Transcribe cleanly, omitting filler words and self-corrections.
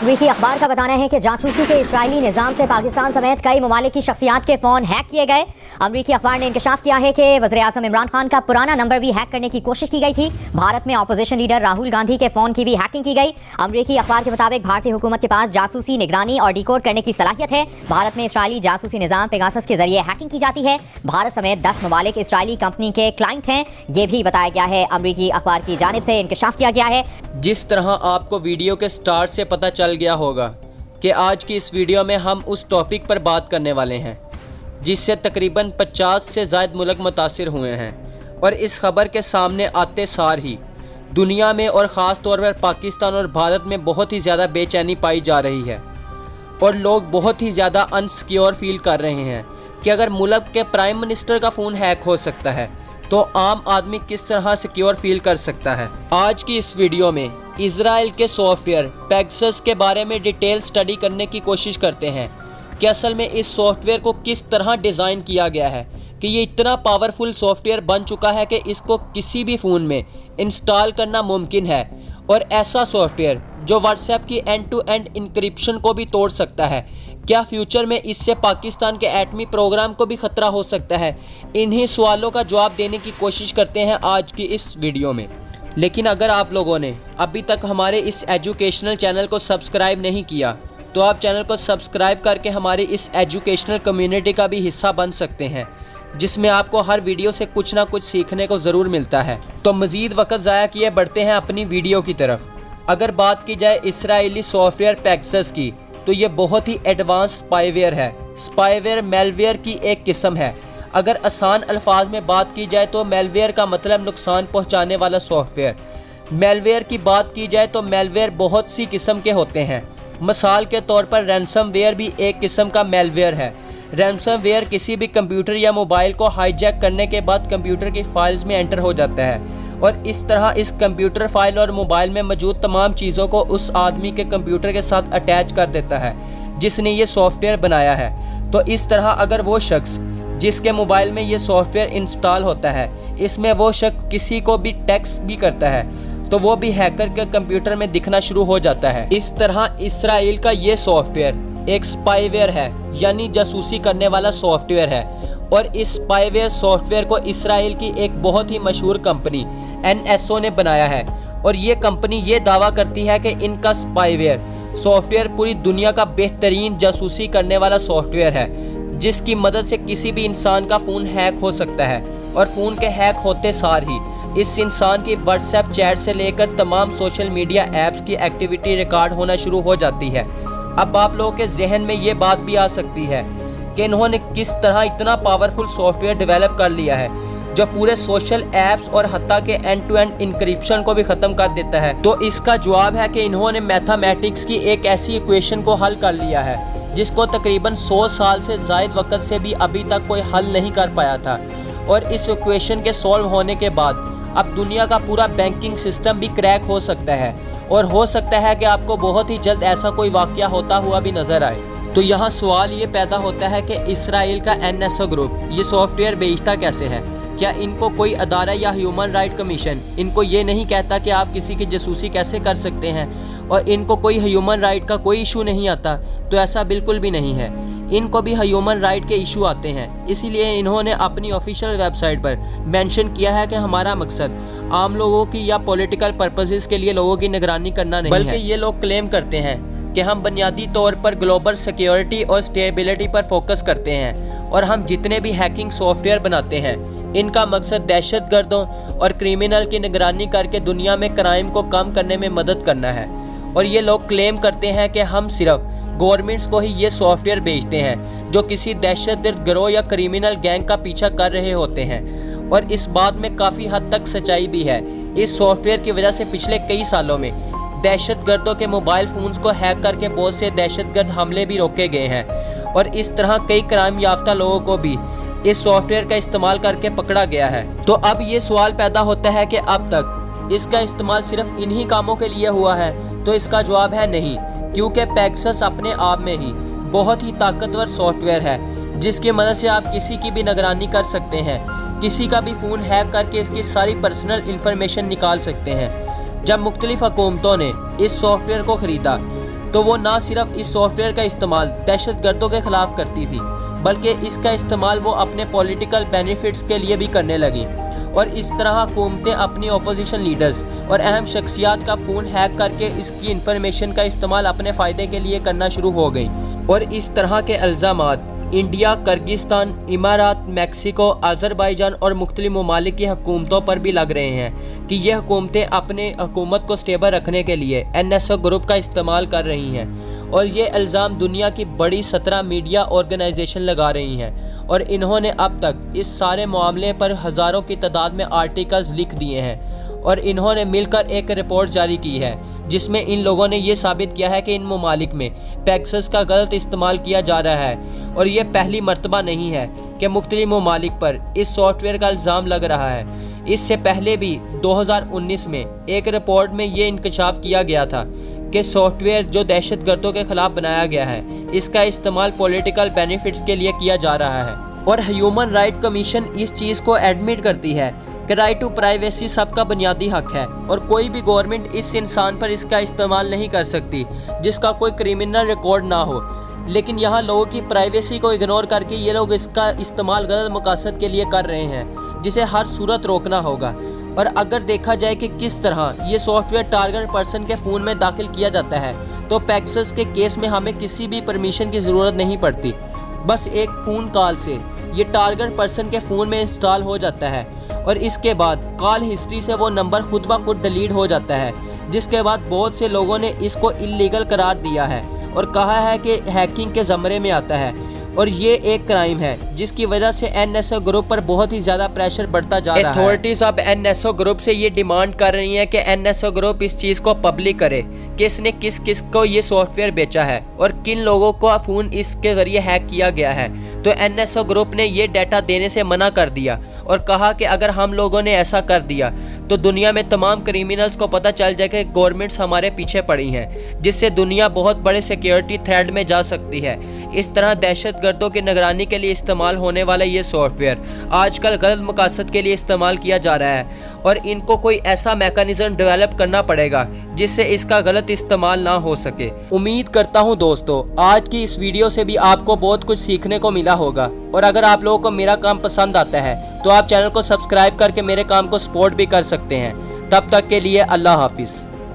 अमरीकी अखबार का बताना है कि जासूसी के इस्राएली निज़ाम से पाकिस्तान समेत कई ममालिक की शख्सियात के फ़ोन हैक किए गए। अमरीकी अखबार ने इंकशाफ किया है कि वज़ीर-ए-आज़म इमरान खान का पुराना नंबर भी हैक करने की कोशिश की गई थी। भारत में अपोजिशन लीडर राहुल गांधी के फ़ोन की भी हैकिंग की गई। अमरीकी अखबार के मुताबिक भारतीय हुकूमत के पास जासूसी, निगरानी और डिकोड करने की सलाहियत है। भारत में इसराइली जासूसी निज़ाम पेगासस के जरिए हैकिंग की जाती है। भारत समेत 10 ममालिक इसराइली कंपनी के क्लाइंट हैं, ये भी बताया गया है। अमरीकी अखबार की जानिब से इंकशाफ किया गया है। जिस तरह आपको वीडियो के स्टार्ट से पता चल गया होगा कि आज की इस वीडियो में हम उस टॉपिक पर बात करने वाले हैं जिससे तकरीबन 50 से ज़ायद मुल्क मुतासिर हुए हैं, और इस खबर के सामने आते सार ही दुनिया में और ख़ास तौर पर पाकिस्तान और भारत में बहुत ही ज़्यादा बेचैनी पाई जा रही है और लोग बहुत ही ज़्यादा अनसिक्योर फील कर रहे हैं कि अगर मुल्क के प्राइम मिनिस्टर का फ़ोन हैक हो सकता है तो आम आदमी किस तरह सिक्योर फील कर सकता है। आज की इस वीडियो में इजराइल के सॉफ्टवेयर पेगासस के बारे में डिटेल स्टडी करने की कोशिश करते हैं कि असल में इस सॉफ्टवेयर को किस तरह डिज़ाइन किया गया है कि ये इतना पावरफुल सॉफ्टवेयर बन चुका है कि इसको किसी भी फ़ोन में इंस्टॉल करना मुमकिन है, और ऐसा सॉफ्टवेयर जो व्हाट्सएप की एंड टू एंड इंक्रिप्शन को भी तोड़ सकता है। क्या फ्यूचर में इससे पाकिस्तान के एटमी प्रोग्राम को भी ख़तरा हो सकता है? इन्हीं सवालों का जवाब देने की कोशिश करते हैं आज की इस वीडियो में। लेकिन अगर आप लोगों ने अभी तक हमारे इस एजुकेशनल चैनल को सब्सक्राइब नहीं किया तो आप चैनल को सब्सक्राइब करके हमारी इस एजुकेशनल कम्युनिटी का भी हिस्सा बन सकते हैं, जिसमें आपको हर वीडियो से कुछ ना कुछ सीखने को ज़रूर मिलता है। तो मज़ीद वक्त ज़ाया किए बढ़ते हैं अपनी वीडियो की तरफ। अगर बात की जाए इसराइली सॉफ्टवेयर पेगासस की तो ये बहुत ही एडवांस स्पाईवेयर है। स्पाईवेयर मेलवेयर की एक किस्म है। अगर आसान अल्फाज में बात की जाए तो मेलवेयर का मतलब नुकसान पहुंचाने वाला सॉफ्टवेयर। मेलवेयर की बात की जाए तो मेलवेयर बहुत सी किस्म के होते हैं। मिसाल के तौर पर रैंसमवेयर भी एक किस्म का मेलवेयर है। रैंसमवेयर किसी भी कंप्यूटर या मोबाइल को हाईजैक करने के बाद कंप्यूटर की फाइल्स में एंटर हो जाता है और इस तरह इस कंप्यूटर फाइल और मोबाइल में मौजूद तमाम चीज़ों को उस आदमी के कंप्यूटर के साथ अटैच कर देता है जिसने ये सॉफ्टवेयर बनाया है। तो इस तरह अगर वो शख्स जिसके मोबाइल में ये सॉफ्टवेयर इंस्टॉल होता है, इसमें वो शख्स किसी को भी टेक्स्ट भी करता है तो वो भी हैकर के कंप्यूटर में दिखना शुरू हो जाता है। इस तरह इसराइल का ये सॉफ्टवेयर एक स्पाईवेयर है, यानी जासूसी करने वाला सॉफ्टवेयर है, और इस स्पाईवेयर सॉफ्टवेयर को इसराइल की एक बहुत ही मशहूर कंपनी NSO ने बनाया है, और ये कंपनी ये दावा करती है कि इनका स्पाईवेयर सॉफ्टवेयर पूरी दुनिया का बेहतरीन जासूसी करने वाला सॉफ्टवेयर है जिसकी मदद से किसी भी इंसान का फ़ोन हैक हो सकता है, और फ़ोन के हैक होते सार ही इस इंसान की व्हाट्सएप चैट से लेकर तमाम सोशल मीडिया ऐप्स की एक्टिविटी रिकॉर्ड होना शुरू हो जाती है। अब आप लोगों के जहन में ये बात भी आ सकती है कि इन्होंने किस तरह इतना पावरफुल सॉफ्टवेयर डेवलप कर लिया है जो पूरे सोशल ऐप्स और हत्ता के एंड टू एंड इंक्रिप्शन को भी ख़त्म कर देता है। तो इसका जवाब है कि इन्होंने मैथमेटिक्स की एक ऐसी इक्वेशन को हल कर लिया है जिसको तकरीबन 100 साल से ज़ायद वक्त से भी अभी तक कोई हल नहीं कर पाया था, और इस इक्वेशन के सॉल्व होने के बाद अब दुनिया का पूरा बैंकिंग सिस्टम भी क्रैक हो सकता है, और हो सकता है कि आपको बहुत ही जल्द ऐसा कोई वाक़या होता हुआ भी नज़र आए। तो यहाँ सवाल ये पैदा होता है कि इसराइल का NSO ग्रुप ये सॉफ्टवेयर बेचता कैसे है? क्या इनको कोई अदारा या ह्यूमन राइट कमीशन इनको ये नहीं कहता कि आप किसी की जासूसी कैसे कर सकते हैं, और इनको कोई ह्यूमन राइट का कोई इशू नहीं आता? तो ऐसा बिल्कुल भी नहीं है, इनको भी ह्यूमन राइट के इशू आते हैं। इसीलिए इन्होंने अपनी ऑफिशियल वेबसाइट पर मेंशन किया है कि हमारा मकसद आम लोगों की या पॉलिटिकल पर्पसेस के लिए लोगों की निगरानी करना नहीं है, बल्कि ये लोग क्लेम करते हैं कि हम बुनियादी तौर पर ग्लोबल सिक्योरिटी और स्टेबिलिटी पर फोकस करते हैं, और हम जितने भी हैकिंग सॉफ्टवेयर बनाते हैं इनका मकसद दहशतगर्दों और क्रिमिनल की निगरानी करके दुनिया में क्राइम को कम करने में मदद करना है। और ये लोग क्लेम करते हैं कि हम सिर्फ गवर्नमेंट्स को ही ये सॉफ्टवेयर बेचते हैं जो किसी दहशतगर्द गिरोह या क्रिमिनल गैंग का पीछा कर रहे होते हैं, और इस बात में काफ़ी हद तक सच्चाई भी है। इस सॉफ्टवेयर की वजह से पिछले कई सालों में दहशतगर्दों के मोबाइल फ़ोन्स को हैक करके बहुत से दहशतगर्द हमले भी रोके गए हैं, और इस तरह कई क्राइम याफ्ता लोगों को भी इस सॉफ्टवेयर का इस्तेमाल करके पकड़ा गया है। तो अब ये सवाल पैदा होता है कि अब तक इसका इस्तेमाल सिर्फ इन्हीं कामों के लिए हुआ है? तो इसका जवाब है नहीं, क्योंकि पेगासस अपने आप में ही बहुत ही ताकतवर सॉफ्टवेयर है जिसकी मदद से आप किसी की भी निगरानी कर सकते हैं, किसी का भी फ़ोन हैक करके इसकी सारी पर्सनल इंफॉर्मेशन निकाल सकते हैं। जब मुख्तलिफ हुकूमतों ने इस सॉफ्टवेयर को ख़रीदा तो वो ना सिर्फ इस सॉफ्टवेयर का इस्तेमाल दहशतगर्दों के खिलाफ करती थी, बल्कि इसका इस्तेमाल वो अपने पॉलिटिकल बेनिफिट्स के लिए भी करने लगी। और इस तरह हुकूमतें अपनी अपोजिशन लीडर्स और अहम शख्सियात का फ़ोन हैक करके इसकी इंफॉर्मेशन का इस्तेमाल अपने फ़ायदे के लिए करना शुरू हो गई। और इस तरह के इल्ज़ामात इंडिया, किर्गिस्तान, इमारात, मैक्सिको, अज़रबैजान और मुख्तलिफ ममालिक की हुकूमतों पर भी लग रहे हैं कि ये हुकूमतें अपने हुकूमत को स्टेबल रखने के लिए NSO ग्रुप का इस्तेमाल कर रही हैं। और ये इल्ज़ाम दुनिया की बड़ी 17 मीडिया ऑर्गेनाइजेशन लगा रही हैं और इन्होंने अब तक इस सारे मामले पर हज़ारों की तादाद में आर्टिकल्स लिख दिए हैं। और इन्होंने मिलकर एक रिपोर्ट जारी की है जिसमें इन लोगों ने ये साबित किया है कि इन ममालिक में पेगासस का गलत इस्तेमाल किया जा रहा है। और ये पहली मर्तबा नहीं है कि मुख्तलिफ ममालिक पर इस सॉफ्टवेयर का इल्ज़ाम लग रहा है। इससे पहले भी 2019 में एक रिपोर्ट में ये इंकशाफ किया गया था कि सॉफ्टवेयर जो दहशतगर्दों के खिलाफ बनाया गया है, इसका इस्तेमाल पॉलिटिकल बेनिफिट्स के लिए किया जा रहा है। और ह्यूमन राइट कमीशन इस चीज़ को एडमिट करती है कि राइट टू प्राइवेसी सबका बुनियादी हक है और कोई भी गवर्नमेंट इस इंसान पर इसका इस्तेमाल नहीं कर सकती जिसका कोई क्रिमिनल रिकॉर्ड ना हो। लेकिन यहाँ लोगों की प्राइवेसी को इग्नोर करके ये लोग इसका इस्तेमाल गलत मकसद के लिए कर रहे हैं, जिसे हर सूरत रोकना होगा। और अगर देखा जाए कि किस तरह ये सॉफ्टवेयर टारगेट पर्सन के फ़ोन में दाखिल किया जाता है, तो पेगासस के केस में हमें किसी भी परमिशन की ज़रूरत नहीं पड़ती। बस एक फ़ोन कॉल से ये टारगेट पर्सन के फ़ोन में इंस्टॉल हो जाता है और इसके बाद कॉल हिस्ट्री से वो नंबर खुद ब खुद डिलीट हो जाता है, जिसके बाद बहुत से लोगों ने इसको इल्लीगल करार दिया है और कहा है कि हैकिंग के ज़मरे में आता है। और ये एक क्राइम है जिसकी वजह से NSO ग्रुप पर बहुत ही ज़्यादा प्रेशर बढ़ता जा रहा है। अथॉरिटीज़ अब NSO ग्रुप से ये डिमांड कर रही हैं कि NSO ग्रुप इस चीज़ को पब्लिक करे कि इसने किस किस को ये सॉफ्टवेयर बेचा है और किन लोगों को फ़ोन इसके ज़रिए हैक किया गया है। तो NSO ग्रुप ने ये डाटा देने से मना कर दिया और कहा कि अगर हम लोगों ने ऐसा कर दिया तो दुनिया में तमाम क्रिमिनल्स को पता चल जाए कि गवर्नमेंट्स हमारे पीछे पड़ी हैं, जिससे दुनिया बहुत बड़े सिक्योरिटी थ्रेट में जा सकती है। इस तरह दहशतगर्दों की निगरानी के लिए इस्तेमाल होने वाला ये सॉफ्टवेयर आजकल गलत मकसद के लिए इस्तेमाल किया जा रहा है और इनको कोई ऐसा मैकेनिज्म डेवलप करना पड़ेगा जिससे इसका गलत इस्तेमाल ना हो सके। उम्मीद करता हूँ दोस्तों आज की इस वीडियो से भी आपको बहुत कुछ सीखने को मिला होगा। और अगर आप लोगों को मेरा काम पसंद आता है तो आप चैनल को सब्सक्राइब करके मेरे काम को सपोर्ट भी कर सकते हैं। तब तक के लिए अल्लाह हाफिज़।